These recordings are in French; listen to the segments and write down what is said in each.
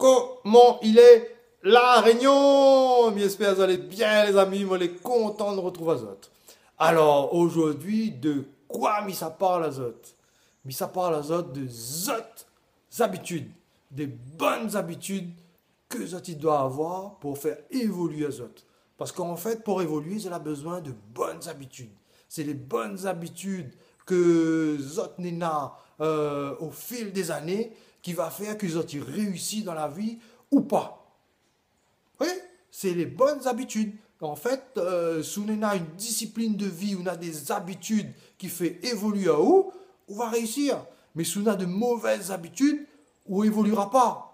Comment il est la réunion? J'espère que vous allez bien les amis, moi les content de retrouver Azote. Alors aujourd'hui, de quoi ça parle Azote? Ça parle Azote de zot habitudes, des bonnes habitudes que Zot doit avoir pour faire évoluer Azote. Parce qu'en fait, pour évoluer, il a besoin de bonnes habitudes. C'est les bonnes habitudes que Zot Nena au fil des années qui va faire que Zot réussit dans la vie ou pas. Oui, c'est les bonnes habitudes. En fait, si on a une discipline de vie, on a des habitudes qui fait évoluer à où, on va réussir. Mais si on a de mauvaises habitudes, on évoluera pas.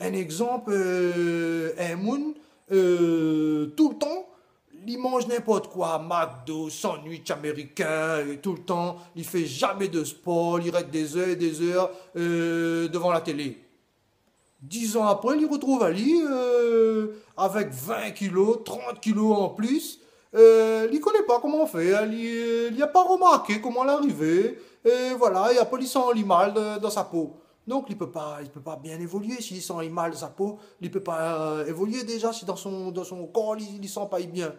Un exemple, un moun, tout le temps, il mange n'importe quoi, McDo, sandwich américain, et tout le temps, il fait jamais de sport, il reste des heures et des heures devant la télé. 10 ans après, il retrouve Ali avec 20 kilos, 30 kilos en plus. Il ne connaît pas comment on fait, il n'a pas remarqué comment l'arriver. Et voilà, il y a pas, il sent mal dans sa peau. Donc il peut pas bien évoluer. S'il sent mal dans sa peau, il ne peut pas évoluer déjà si dans son corps, il ne sent pas bien.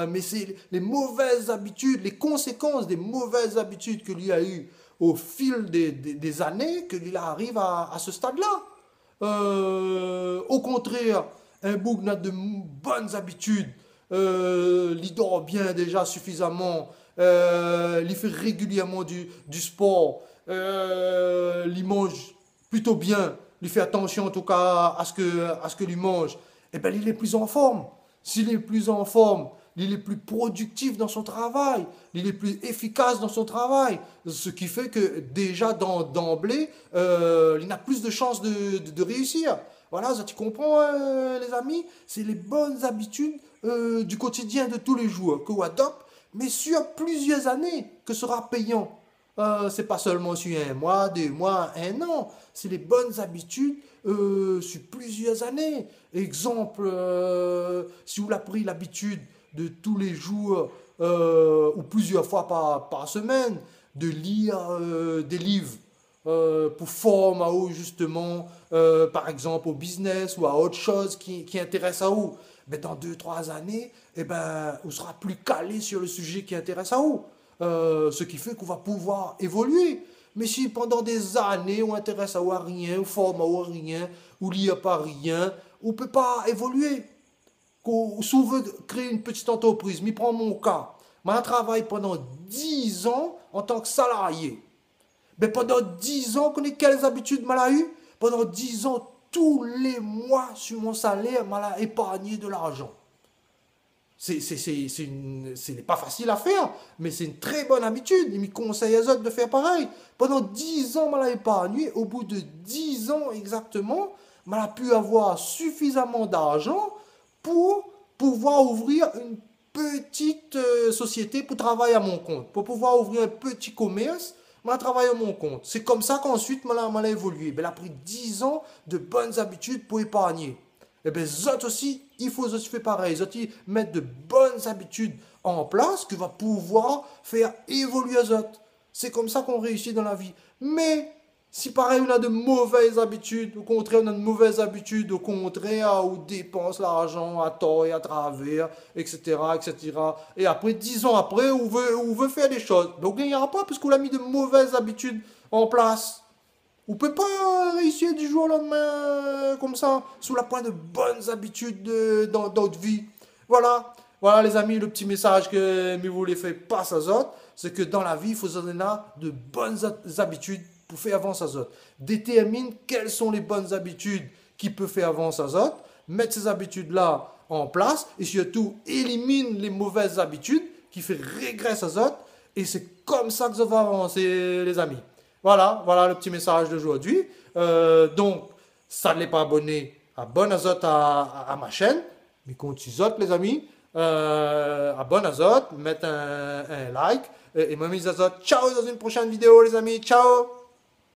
Mais c'est les mauvaises habitudes, les conséquences des mauvaises habitudes que lui a eues au fil des années que lui arrive à ce stade-là. Au contraire, un bouc a de bonnes habitudes. Il dort bien déjà suffisamment. Il fait régulièrement du sport. Il mange plutôt bien. Il fait attention en tout cas à ce que il mange. Et ben, il est plus en forme. S'il est plus en forme, il est plus productif dans son travail, il est plus efficace dans son travail, ce qui fait que déjà d'emblée, il a plus de chances de réussir. Voilà, ça tu comprends les amis, c'est les bonnes habitudes du quotidien de tous les jours que vous adoptez, mais sur plusieurs années que sera payant. C'est pas seulement sur un mois, 2 mois, un an. C'est les bonnes habitudes sur plusieurs années. Exemple, si vous avez pris l'habitude de tous les jours ou plusieurs fois par semaine de lire des livres pour former à vous justement, par exemple au business ou à autre chose qui intéresse à vous. Mais dans 2, 3 années, eh ben, on sera plus calé sur le sujet qui intéresse à vous. Ce qui fait qu'on va pouvoir évoluer. Mais si pendant des années on intéresse à rien, on forme à rien, ou il n'y a pas rien, on ne peut pas évoluer. Si on veut créer une petite entreprise, mais prends mon cas, je travaille pendant 10 ans en tant que salarié. Mais pendant 10 ans, connais quelles habitudes m'a eu? Pendant 10 ans, tous les mois sur mon salaire, m'a épargné de l'argent. Ce n'est pas facile à faire, mais c'est une très bonne habitude. Il me conseille aux autres de faire pareil. Pendant 10 ans, je l'ai épargné. Au bout de 10 ans exactement, je pu avoir suffisamment d'argent pour pouvoir ouvrir une petite société pour travailler à mon compte. Pour pouvoir ouvrir un petit commerce, je travaille à mon compte. C'est comme ça qu'ensuite, je l'ai évolué. Il a pris 10 ans de bonnes habitudes pour épargner. Et bien, Zot aussi, il faut aussi faire pareil. Zot, mettre de bonnes habitudes en place que va pouvoir faire évoluer Zot. C'est comme ça qu'on réussit dans la vie. Mais, si pareil, on a de mauvaises habitudes, au contraire, on a de mauvaises habitudes, au contraire, on dépense l'argent à tort et à travers, etc., etc. Et après, 10 ans après, on veut faire des choses. Donc, il n'y aura pas, parce qu'on a mis de mauvaises habitudes en place. On ne peut pas réussir du jour au lendemain comme ça, sous la pointe de bonnes habitudes dans notre vie. Voilà, voilà les amis, le petit message que je voulais faire passer à Zot, c'est que dans la vie, il faut se donner de bonnes habitudes pour faire avancer à Zot. Détermine quelles sont les bonnes habitudes qui peuvent faire avancer à Zot, mettre ces habitudes-là en place et surtout élimine les mauvaises habitudes qui font régresser à Zot et c'est comme ça que ça va avancer les amis. Voilà, voilà le petit message d'aujourd'hui. Donc, ça ne l'est pas abonné, abonne à Zot à ma chaîne. Mais continue Zot, les amis. Abonne à Zot, mettez un like. Et moi, mise à Zot. Ciao dans une prochaine vidéo, les amis. Ciao!